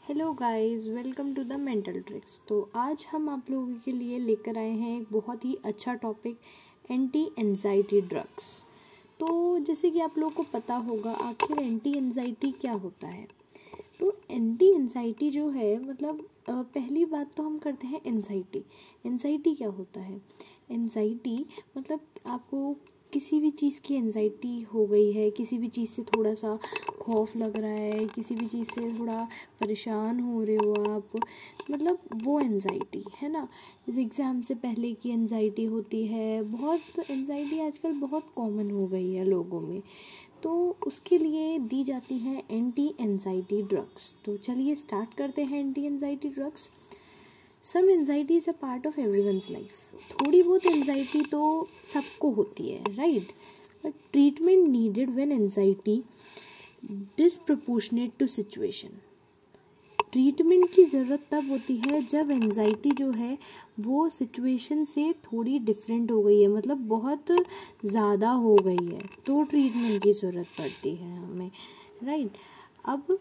Hello guys, welcome to the mental tricks. तो आज हम आप लोगों के लिए लेकर आए हैं एक बहुत ही अच्छा टॉपिक, एंटी एंजाइटी ड्रग्स। तो जैसे कि आप लोगों को पता होगा आखिर एंटी एंजाइटी क्या होता है। तो एंटी एंजाइटी जो है मतलब पहली बात तो हम करते हैं एंजाइटी। एंजाइटी क्या होता है? एंजाइटी मतलब आपको किसी भी चीज़ की एंजाइटी हो गई है, किसी भी चीज़ से थोड़ा सा खौफ लग रहा है, किसी भी चीज़ से थोड़ा परेशान हो रहे हो आप, मतलब वो एंजाइटी है ना। जैसे एग्ज़ाम से पहले की एंजाइटी होती है, बहुत एंजाइटी आजकल बहुत कॉमन हो गई है लोगों में, तो उसके लिए दी जाती हैं एंटी एंजाइटी ड्रग्स। तो चलिए स्टार्ट करते हैं anti anxiety drugs. Some anxiety is a part of everyone's life. थोड़ी बहुत एंजाइटी तो सबको होती है, right. But treatment needed when anxiety disproportionate to situation. Treatment की ज़रूरत तब होती है जब एंजाइटी जो है वो सिचुएशन से थोड़ी डिफरेंट हो गई है, मतलब बहुत ज़्यादा हो गई है, तो ट्रीटमेंट की ज़रूरत पड़ती है हमें, राइट। अब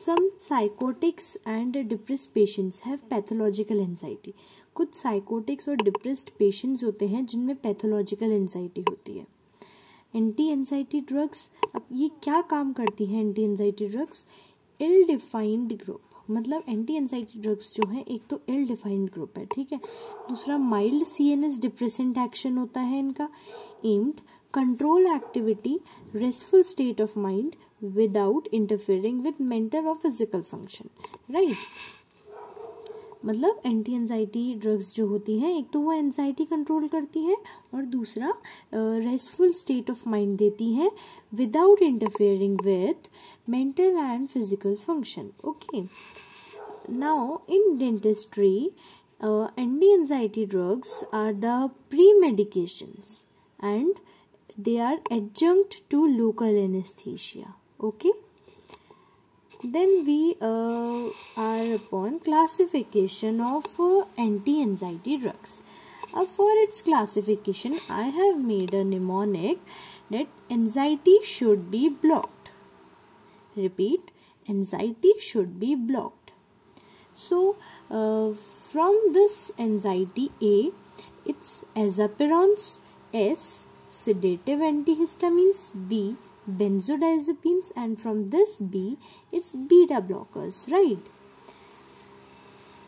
some psychotics and depressed patients have pathological anxiety. कुछ साइकोटिक्स और डिप्रेस्ड पेशेंट्स होते हैं जिनमें पैथोलॉजिकल एंजाइटी होती है। एंटी एंजाइटी ड्रग्स, अब ये क्या काम करती हैं एंटी एंजाइटी ड्रग्स? इल डिफाइंड ग्रुप, मतलब एंटी एंजाइटी ड्रग्स जो है एक तो इल डिफाइंड ग्रुप है, ठीक है। दूसरा माइल्ड सीएनएस डिप्रेसेंट एक्शन होता है इनका। Aimed control activity, restful state of mind without interfering with mental और फिजिकल फंक्शन, राइट। मतलब एंटी एंजाइटी ड्रग्स जो होती हैं एक तो वो एंजाइटी कंट्रोल करती हैं और दूसरा रेस्टफुल स्टेट ऑफ माइंड देती हैं without interfering with mental and physical function. Okay, now in dentistry anti anxiety drugs are the pre medications and they are adjunct to local anesthesia. Okay, then we are upon classification of anti-anxiety drugs. For its classification I have made a mnemonic that anxiety should be blocked. Repeat, anxiety should be blocked. So from this anxiety, A, it's azapirons, S, sedative antihistamines, B, benzodiazepines, and from this B, it's beta blockers, right?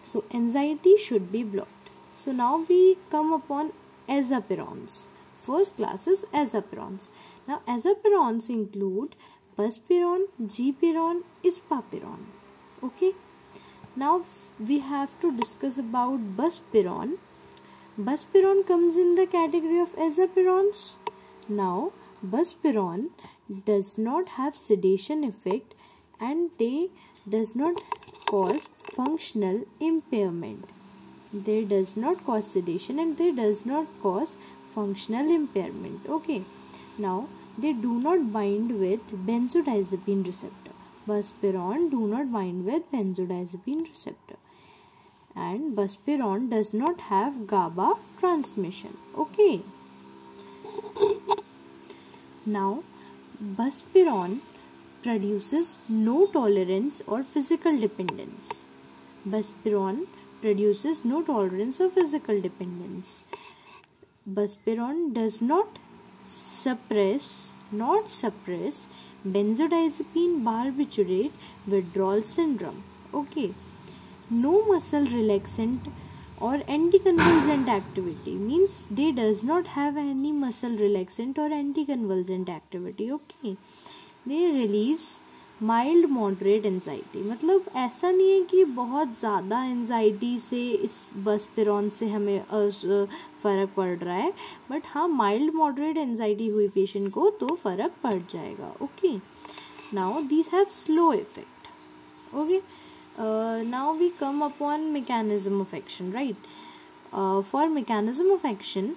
So anxiety should be blocked. So now we come upon azapirons. First class is azapirons. Now azapirons include buspirone, gepirone, ispapirone. Okay, now we have to discuss about buspirone. Buspirone comes in the category of azapirons. Now buspirone does not have sedation effect and they does not cause functional impairment. They does not cause sedation and they does not cause functional impairment. Okay, now they do not bind with benzodiazepine receptor. Buspirone do not bind with benzodiazepine receptor. And buspirone does not have GABA transmission. Okay, now buspirone produces no tolerance or physical dependence. Buspirone produces no tolerance or physical dependence. Buspirone does not suppress benzodiazepine barbiturate withdrawal syndrome. Okay, no muscle relaxant or anticonvulsant activity, means they does not have any muscle relaxant or anticonvulsant activity. Okay, they relieves mild moderate anxiety, मतलब ऐसा नहीं है कि बहुत ज़्यादा anxiety से इस बसपिरोन से हमें फ़र्क पड़ रहा है, बट हाँ माइल्ड मॉडरेट एंजाइटी हुई पेशेंट को तो फ़र्क पड़ जाएगा. Okay, now these have slow effect. Okay, now we come upon mechanism of action, right? For mechanism of action,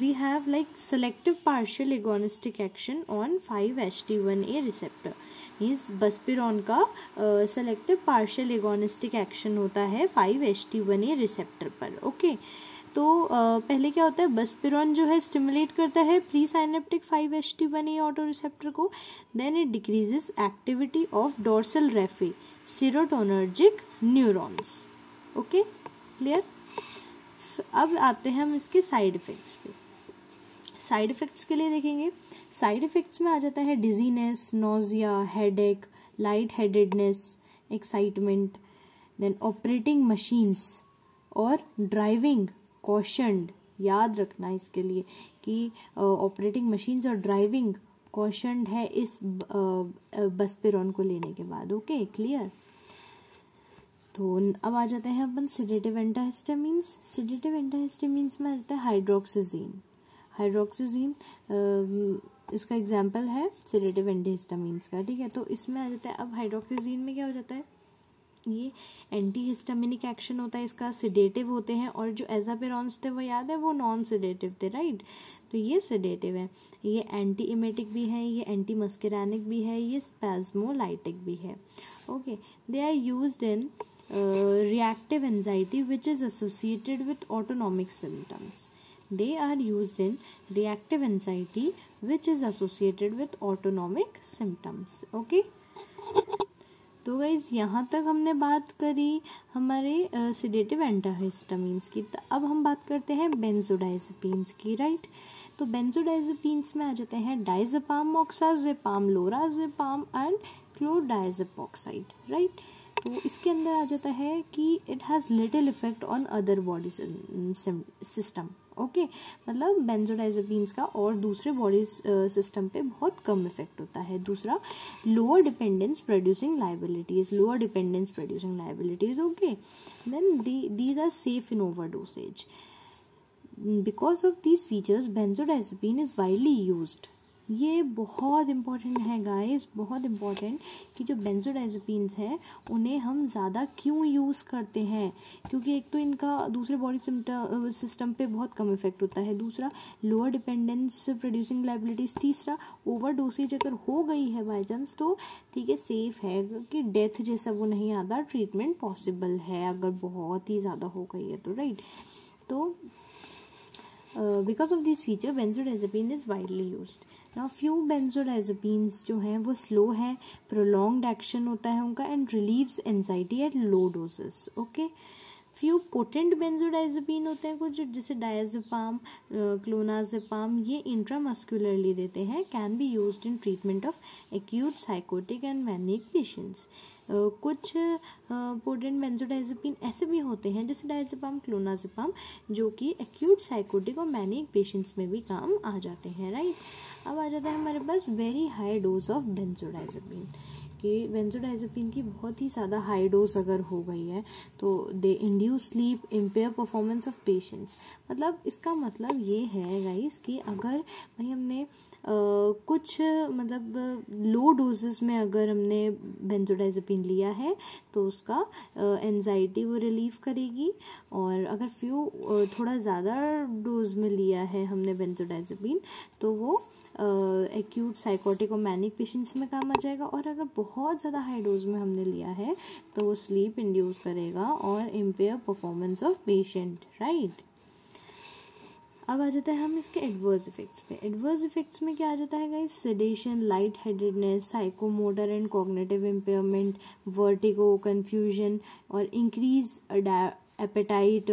we have like selective partial agonistic action on 5-HT1A receptor. Means buspirone का selective partial agonistic action होता है 5-HT1A receptor पर. Okay, तो पहले क्या होता है, बसपिरोन जो है स्टिमुलेट करता है presynaptic 5-HT1A autoreceptor को. Then it decreases activity of dorsal raphe serotonergic neurons. Okay, clear. अब आते हैं हम इसके साइड इफेक्ट्स पे। साइड इफेक्ट्स के लिए देखेंगे, साइड इफेक्ट्स में आ जाता है dizziness, nausea, headache, light headedness, excitement, then operating machines और ड्राइविंग कॉशन्ड। याद रखना इसके लिए कि ऑपरेटिंग मशीन्स और ड्राइविंग कॉशन्ड है इस बस्पिरोन को लेने के बाद। Okay, clear. तो अब आ जाते हैं अपन सेडेटिव एंटाहिस्टामिन्स। सेडेटिव एंटाहिस्टामिन्स में आ जाता है हाइड्रोक्सीजीन। हाइड्रोक्सीजीन इसका एग्जाम्पल है सेडेटिव एंटीहिस्टामिन्स का, ठीक है। तो इसमें आ जाता है, अब हाइड्रोक्सीजीन में क्या हो जाता है, ये एंटीहिस्टामिनिक एक्शन होता है इसका, सेडेटिव होते हैं, और जो एजापिरोन्स थे वो याद है वो नॉन सेडेटिव थे, राइट। तो ये सेडेटिव है, ये एंटी इमेटिक भी है, ये एंटी मस्करानिक भी है, ये स्पैज्मोलाइटिक भी है। Okay, they are used in reactive anxiety which is associated with autonomic symptoms. They are used in reactive anxiety which is associated with autonomic symptoms. Okay. तो गाइज यहाँ तक हमने बात करी हमारे सेडेटिव एंटाहिस्टामिन्स की। अब हम बात करते हैं बेंजोडाइजेपिन्स की, राइट। तो बेंजोडाइजेपिन्स में आ जाते हैं diazepam, oxazepam, lorazepam and chlordiazepoxide, right. तो इसके अंदर आ जाता है कि it has little effect on other body system. Okay, मतलब बेंजोडाइजेपिन्स का और दूसरे बॉडी सिस्टम पे बहुत कम इफेक्ट होता है। दूसरा, lower dependence producing liabilities, lower dependence producing liabilities. Okay, then these are safe in overdoses. Because of these features benzodiazepine is widely used. ये बहुत इंपॉर्टेंट है गाइस, बहुत इंपॉर्टेंट कि जो बेंजोडाइजेपिन्स हैं उन्हें हम ज़्यादा क्यों यूज़ करते हैं, क्योंकि एक तो इनका दूसरे बॉडी सिस्टम पे बहुत कम इफेक्ट होता है, दूसरा लोअर डिपेंडेंस प्रोड्यूसिंग लाइबिलिटीज, तीसरा ओवर डोसेज अगर हो गई है बाई चांस तो ठीक है, सेफ है, कि डेथ जैसा वो नहीं आता, ट्रीटमेंट पॉसिबल है अगर बहुत ही ज़्यादा हो गई है तो, राइट। तो because of this feature benzodiazepine is widely used. Now few benzodiazepines जो हैं वो स्लो है, प्रोलॉन्ग्ड एक्शन होता है उनका, and relieves anxiety at low doses. Okay, few potent benzodiazepine होते हैं कुछ, जैसे डायजेपाम, क्लोनाजेपाम, ये इंट्रामस्कुलरली देते हैं, can be used in treatment of acute psychotic and manic patients. कुछ पोटेंट बेंजोडाइजेपिन ऐसे भी होते हैं जैसे डायजेपाम, क्लोनाजेपाम, जो कि एक्यूट साइकोटिक और मैनिक पेशेंट्स में भी काम आ जाते हैं, राइट। अब आ जाता है हमारे पास very high dose of benzodiazepine, कि बेंजोडाइजेपिन की बहुत ही ज़्यादा हाई डोज अगर हो गई है तो दे induce sleep, empire performance of patients. मतलब इसका मतलब ये है गाइस कि अगर भाई हमने कुछ मतलब लो डोजेस में अगर हमने बेंजोडाइजेपिन लिया है तो उसका एंजाइटी वो रिलीव करेगी, और अगर थोड़ा ज़्यादा डोज में लिया है हमने बेंजोडाइजेपिन तो वो एक्यूट साइकोटिक और मैनिक पेशेंट्स में काम आ जाएगा, और अगर बहुत ज़्यादा हाई डोज में हमने लिया है तो वो स्लीप इंड्यूस करेगा और impair performance of patient, right. अब आ जाता है हम इसके एडवर्स इफेक्ट्स पे। एडवर्स इफेक्ट्स में क्या आ जाता है guys, sedation, light headedness, psychomotor and cognitive impairment, vertigo, confusion और increase appetite,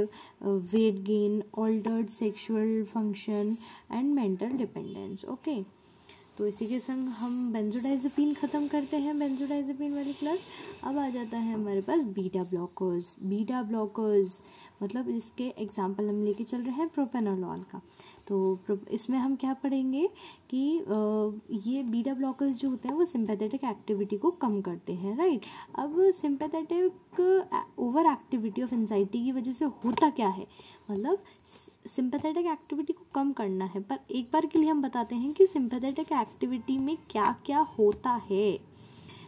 weight gain, altered sexual function and mental dependence। Okay, तो इसी के संग हम बेंजोडाइजेपिन ख़त्म करते हैं, बेंजोडाइजेपिन वाली क्लास। अब आ जाता है हमारे पास बीटा ब्लॉकर्स। बीटा ब्लॉकर्स मतलब इसके एग्जाम्पल हम लेके चल रहे हैं प्रोपेनोलॉल का। तो इसमें हम क्या पढ़ेंगे कि ये बीटा ब्लॉकर्स जो होते हैं वो सिंपैथेटिक एक्टिविटी को कम करते हैं, राइट। अब sympathetic over activity of anxiety की वजह से होता क्या है, मतलब सिंपैथेटिक एक्टिविटी को कम करना है, पर एक बार के लिए हम बताते हैं कि सिंपैथेटिक एक्टिविटी में क्या क्या होता है।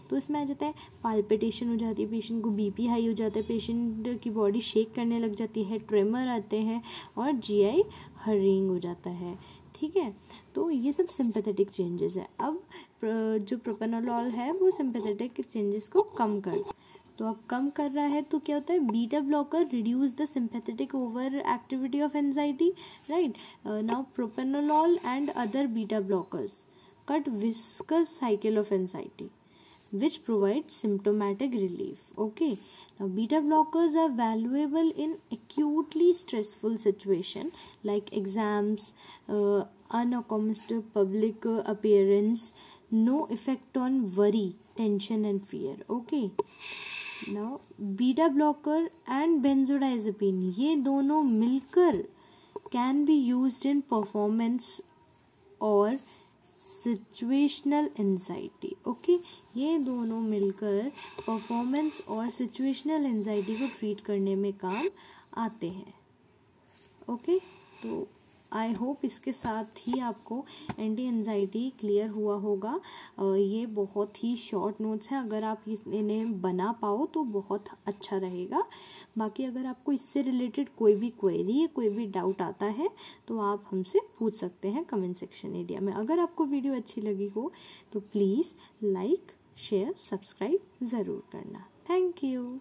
तो इसमें आ जाता है पाल्पिटेशन हो जाती है, पेशेंट को बीपी हाई हो जाता है, पेशेंट की बॉडी शेक करने लग जाती है, ट्रेमर आते हैं और जीआई हरिंग हो जाता है, ठीक है। तो ये सब सिंपैथेटिक चेंजेस है। अब जो प्रोपेनोलॉल है वो सिंपैथेटिक चेंजेस को कम कर, तो अब कम कर रहा है तो क्या होता है, beta blocker reduce the sympathetic over activity of anxiety, right. Now propranolol and other beta blockers cut viscous cycle of anxiety. which provide symptomatic relief. Okay, now beta blockers are valuable in acutely stressful situation like exams, unaccommodated public appearance. No effect on worry, tension and fear. Okay, now beta blocker and benzodiazepine, ये दोनों मिलकर can be used in performance और situational anxiety. Okay, ये दोनों मिलकर performance और situational anxiety को treat करने में काम आते हैं. ओके, तो आई होप इसके साथ ही आपको एंटी एंजाइटी क्लियर हुआ होगा. ये बहुत ही शॉर्ट नोट्स हैं, अगर आप इन्हें बना पाओ तो बहुत अच्छा रहेगा. बाकी अगर आपको इससे रिलेटेड कोई भी क्वेरी या कोई भी डाउट आता है तो आप हमसे पूछ सकते हैं कमेंट सेक्शन एरिया में. अगर आपको वीडियो अच्छी लगी हो तो प्लीज़ लाइक, शेयर, सब्सक्राइब ज़रूर करना. Thank you.